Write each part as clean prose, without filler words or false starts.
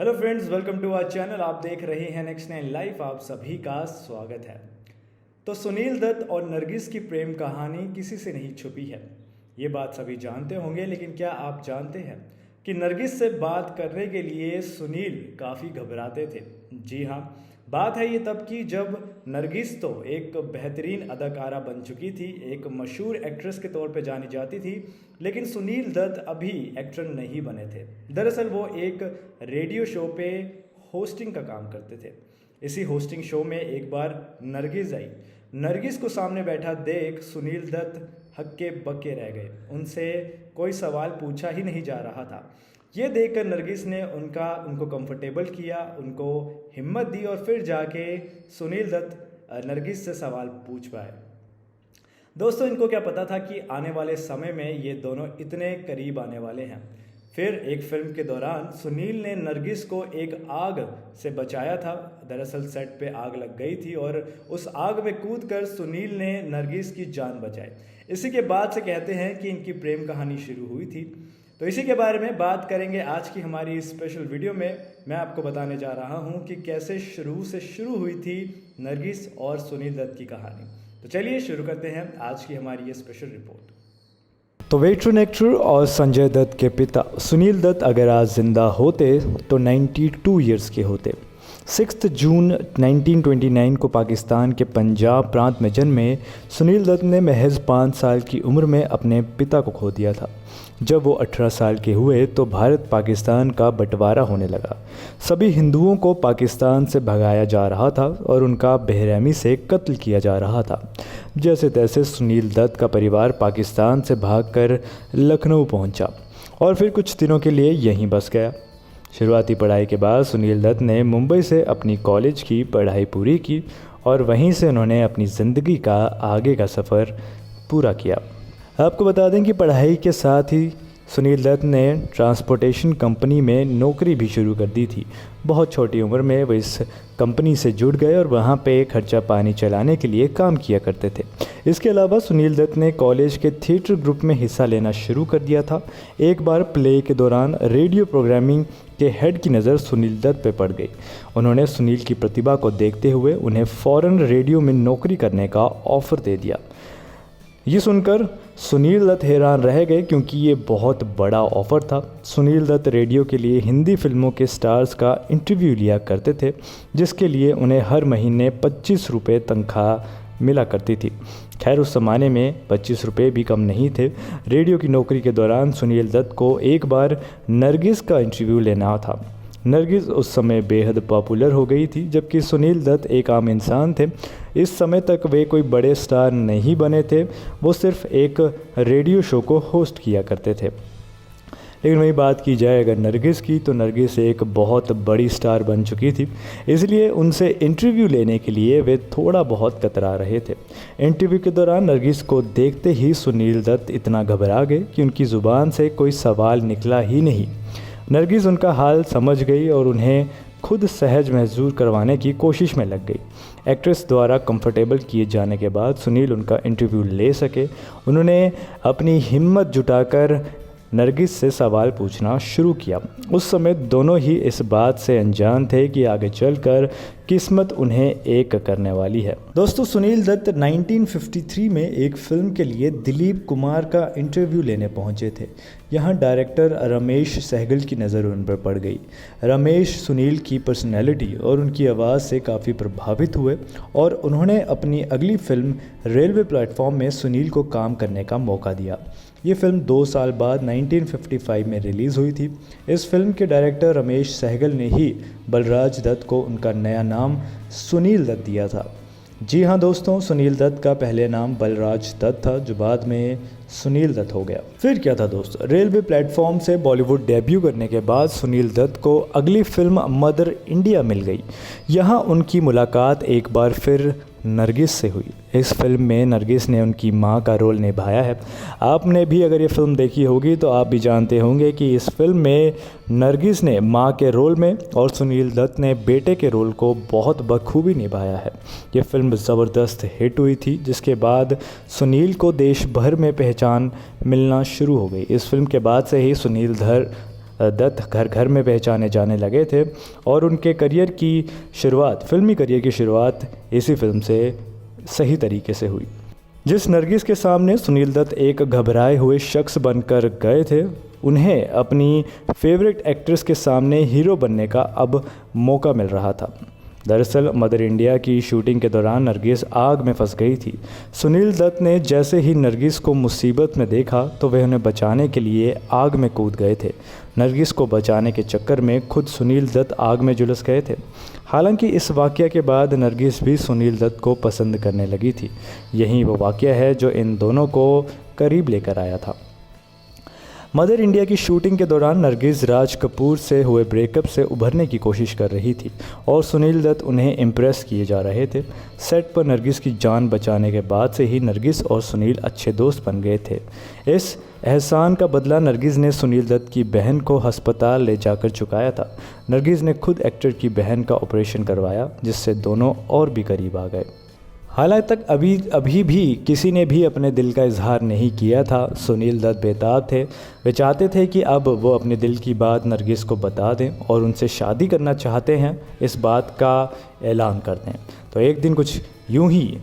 Hello friends, welcome to our channel. आप देख रहे हैं नेक्स्ट 9 लाइफ। आप सभी का स्वागत है। तो सुनील दत्त और नरगिस की प्रेम कहानी किसी से नहीं छुपी है, ये बात सभी जानते होंगे। लेकिन क्या आप जानते हैं कि नरगिस से बात करने के लिए सुनील काफ़ी घबराते थे। जी हाँ, बात है ये तब की जब नरगिस तो एक बेहतरीन अदाकारा बन चुकी थी, एक मशहूर एक्ट्रेस के तौर पे जानी जाती थी, लेकिन सुनील दत्त अभी एक्टर नहीं बने थे। दरअसल वो एक रेडियो शो पे होस्टिंग का काम करते थे। इसी होस्टिंग शो में एक बार नरगिस आई। नरगिस को सामने बैठा देख सुनील दत्त हक्के बक्के रह गए। उनसे कोई सवाल पूछा ही नहीं जा रहा था। ये देखकर नरगिस ने उनको कंफर्टेबल किया, उनको हिम्मत दी और फिर जाके सुनील दत्त नरगिस से सवाल पूछ पाए। दोस्तों, इनको क्या पता था कि आने वाले समय में ये दोनों इतने करीब आने वाले हैं। फिर एक फिल्म के दौरान सुनील ने नरगिस को एक आग से बचाया था। दरअसल सेट पे आग लग गई थी और उस आग में कूदकर सुनील ने नरगिस की जान बचाई। इसी के बाद से कहते हैं कि इनकी प्रेम कहानी शुरू हुई थी। तो इसी के बारे में बात करेंगे आज की हमारी स्पेशल वीडियो में। मैं आपको बताने जा रहा हूं कि कैसे शुरू हुई थी नरगिस और सुनील दत्त की कहानी। तो चलिए शुरू करते हैं आज की हमारी ये स्पेशल रिपोर्ट। तो वेटरन एक्टर और संजय दत्त के पिता सुनील दत्त अगर आज जिंदा होते तो 92 ईयर्स के होते। 6 जून 1929 को पाकिस्तान के पंजाब प्रांत में जन्मे सुनील दत्त ने महज 5 साल की उम्र में अपने पिता को खो दिया था। जब वो 18 साल के हुए तो भारत पाकिस्तान का बंटवारा होने लगा। सभी हिंदुओं को पाकिस्तान से भगाया जा रहा था और उनका बेरहमी से कत्ल किया जा रहा था। जैसे तैसे सुनील दत्त का परिवार पाकिस्तान से भागकर लखनऊ पहुंचा और फिर कुछ दिनों के लिए यहीं बस गया। शुरुआती पढ़ाई के बाद सुनील दत्त ने मुंबई से अपनी कॉलेज की पढ़ाई पूरी की और वहीं से उन्होंने अपनी ज़िंदगी का आगे का सफ़र पूरा किया। आपको बता दें कि पढ़ाई के साथ ही सुनील दत्त ने ट्रांसपोर्टेशन कंपनी में नौकरी भी शुरू कर दी थी। बहुत छोटी उम्र में वो इस कंपनी से जुड़ गए और वहाँ पे खर्चा पानी चलाने के लिए काम किया करते थे। इसके अलावा सुनील दत्त ने कॉलेज के थिएटर ग्रुप में हिस्सा लेना शुरू कर दिया था। एक बार प्ले के दौरान रेडियो प्रोग्रामिंग के हेड की नज़र सुनील दत्त पे पड़ गई। उन्होंने सुनील की प्रतिभा को देखते हुए उन्हें फ़ौरन रेडियो में नौकरी करने का ऑफ़र दे दिया। ये सुनकर सुनील दत्त हैरान रह गए क्योंकि ये बहुत बड़ा ऑफ़र था। सुनील दत्त रेडियो के लिए हिंदी फिल्मों के स्टार्स का इंटरव्यू लिया करते थे, जिसके लिए उन्हें हर महीने 25 रुपये तनख्वाह मिला करती थी। खैर, उस ज़माने में 25 रुपये भी कम नहीं थे। रेडियो की नौकरी के दौरान सुनील दत्त को एक बार नरगिस का इंटरव्यू लेना था। नरगिस उस समय बेहद पॉपुलर हो गई थी, जबकि सुनील दत्त एक आम इंसान थे। इस समय तक वे कोई बड़े स्टार नहीं बने थे, वो सिर्फ एक रेडियो शो को होस्ट किया करते थे। लेकिन वही बात की जाए अगर नरगिस की, तो नरगिस एक बहुत बड़ी स्टार बन चुकी थी। इसलिए उनसे इंटरव्यू लेने के लिए वे थोड़ा बहुत कतरा रहे थे। इंटरव्यू के दौरान नरगिस को देखते ही सुनील दत्त इतना घबरा गए कि उनकी ज़ुबान से कोई सवाल निकला ही नहीं। नरगिस उनका हाल समझ गई और उन्हें खुद सहज महसूस करवाने की कोशिश में लग गई। एक्ट्रेस द्वारा कंफर्टेबल किए जाने के बाद सुनील उनका इंटरव्यू ले सके। उन्होंने अपनी हिम्मत जुटाकर नरगिस से सवाल पूछना शुरू किया। उस समय दोनों ही इस बात से अनजान थे कि आगे चलकर किस्मत उन्हें एक करने वाली है। दोस्तों, सुनील दत्त 1953 में एक फिल्म के लिए दिलीप कुमार का इंटरव्यू लेने पहुंचे थे। यहां डायरेक्टर रमेश सहगल की नज़र उन पर पड़ गई। रमेश सुनील की पर्सनैलिटी और उनकी आवाज़ से काफ़ी प्रभावित हुए और उन्होंने अपनी अगली फिल्म रेलवे प्लेटफॉर्म में सुनील को काम करने का मौका दिया। ये फिल्म 2 साल बाद 1955 में रिलीज़ हुई थी। इस फिल्म के डायरेक्टर रमेश सहगल ने ही बलराज दत्त को उनका नया नाम सुनील दत्त दिया था। जी हाँ दोस्तों, सुनील दत्त का पहले नाम बलराज दत्त था, जो बाद में सुनील दत्त हो गया। फिर क्या था दोस्तों, रेलवे प्लेटफॉर्म से बॉलीवुड डेब्यू करने के बाद सुनील दत्त को अगली फिल्म मदर इंडिया मिल गई। यहाँ उनकी मुलाकात एक बार फिर नरगिस से हुई। इस फिल्म में नरगिस ने उनकी मां का रोल निभाया है। आपने भी अगर ये फिल्म देखी होगी तो आप भी जानते होंगे कि इस फिल्म में नरगिस ने मां के रोल में और सुनील दत्त ने बेटे के रोल को बहुत बखूबी निभाया है। ये फिल्म ज़बरदस्त हिट हुई थी, जिसके बाद सुनील को देश भर में पहचान मिलना शुरू हो गई। इस फिल्म के बाद से ही सुनील दत्त घर घर में पहचाने जाने लगे थे और उनके करियर की शुरुआत, फिल्मी करियर की शुरुआत इसी फिल्म से सही तरीके से हुई। जिस नरगिस के सामने सुनील दत्त एक घबराए हुए शख्स बनकर गए थे, उन्हें अपनी फेवरेट एक्ट्रेस के सामने हीरो बनने का अब मौका मिल रहा था। दरअसल मदर इंडिया की शूटिंग के दौरान नरगिस आग में फंस गई थी। सुनील दत्त ने जैसे ही नरगिस को मुसीबत में देखा तो वे उन्हें बचाने के लिए आग में कूद गए थे। नरगिस को बचाने के चक्कर में खुद सुनील दत्त आग में झुलस गए थे। हालांकि इस वाक़या के बाद नरगिस भी सुनील दत्त को पसंद करने लगी थी। यही वो वाक़या है जो इन दोनों को करीब लेकर आया था। मदर इंडिया की शूटिंग के दौरान नरगिस राज कपूर से हुए ब्रेकअप से उभरने की कोशिश कर रही थी और सुनील दत्त उन्हें इम्प्रेस किए जा रहे थे। सेट पर नरगिस की जान बचाने के बाद से ही नरगिस और सुनील अच्छे दोस्त बन गए थे। इस एहसान का बदला नरगिस ने सुनील दत्त की बहन को अस्पताल ले जाकर चुकाया था। नरगिस ने खुद एक्टर की बहन का ऑपरेशन करवाया, जिससे दोनों और भी करीब आ गए। हालांकि तक अभी भी किसी ने भी अपने दिल का इजहार नहीं किया था। सुनील दत्त बेताब थे। वे चाहते थे कि अब वो अपने दिल की बात नरगिस को बता दें और उनसे शादी करना चाहते हैं, इस बात का ऐलान कर दें। तो एक दिन कुछ यूं ही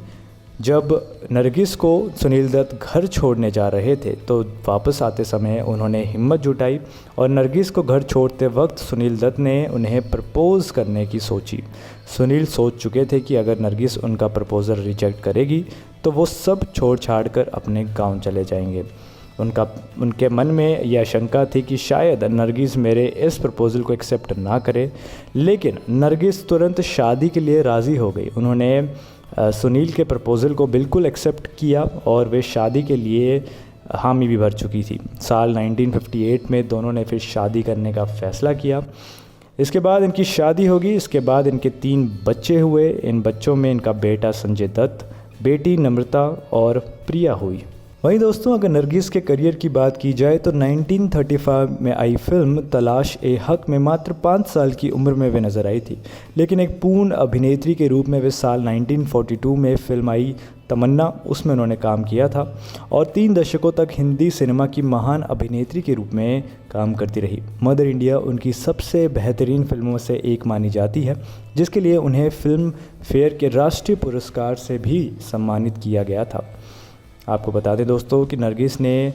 जब नरगिस को सुनील दत्त घर छोड़ने जा रहे थे तो वापस आते समय उन्होंने हिम्मत जुटाई और नरगिस को घर छोड़ते वक्त सुनील दत्त ने उन्हें प्रपोज़ करने की सोची। सुनील सोच चुके थे कि अगर नरगिस उनका प्रपोज़ल रिजेक्ट करेगी तो वो सब छोड़ छाड़ कर अपने गांव चले जाएंगे। उनके मन में यह शंका थी कि शायद नरगिस मेरे इस प्रपोज़ल को एक्सेप्ट ना करे, लेकिन नरगिस तुरंत शादी के लिए राज़ी हो गई। उन्होंने सुनील के प्रपोज़ल को बिल्कुल एक्सेप्ट किया और वे शादी के लिए हामी भी भर चुकी थी। साल 1958 में दोनों ने फिर शादी करने का फ़ैसला किया। इसके बाद इनकी शादी होगी। इसके बाद इनके 3 बच्चे हुए। इन बच्चों में इनका बेटा संजय दत्त, बेटी नम्रता और प्रिया हुई। वहीं दोस्तों, अगर नरगिस के करियर की बात की जाए तो 1935 में आई फिल्म तलाश ए हक में मात्र 5 साल की उम्र में वे नज़र आई थी, लेकिन एक पूर्ण अभिनेत्री के रूप में वे साल 1942 में फिल्म आई तमन्ना, उसमें उन्होंने काम किया था और 3 दशकों तक हिंदी सिनेमा की महान अभिनेत्री के रूप में काम करती रही। मदर इंडिया उनकी सबसे बेहतरीन फिल्मों से एक मानी जाती है, जिसके लिए उन्हें फिल्म फेयर के राष्ट्रीय पुरस्कार से भी सम्मानित किया गया था। आपको बता दें दोस्तों कि नरगिस ने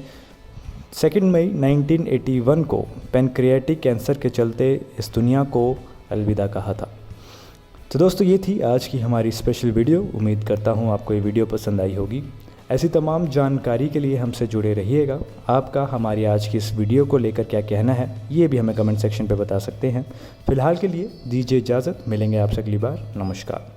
2 मई 1981 को पैनक्रियाटिक कैंसर के चलते इस दुनिया को अलविदा कहा था। तो दोस्तों, ये थी आज की हमारी स्पेशल वीडियो। उम्मीद करता हूँ आपको ये वीडियो पसंद आई होगी। ऐसी तमाम जानकारी के लिए हमसे जुड़े रहिएगा। आपका हमारी आज की इस वीडियो को लेकर क्या कहना है, ये भी हमें कमेंट सेक्शन पे बता सकते हैं। फ़िलहाल के लिए दीजिए इजाज़त। मिलेंगे आपसे अगली बार। नमस्कार।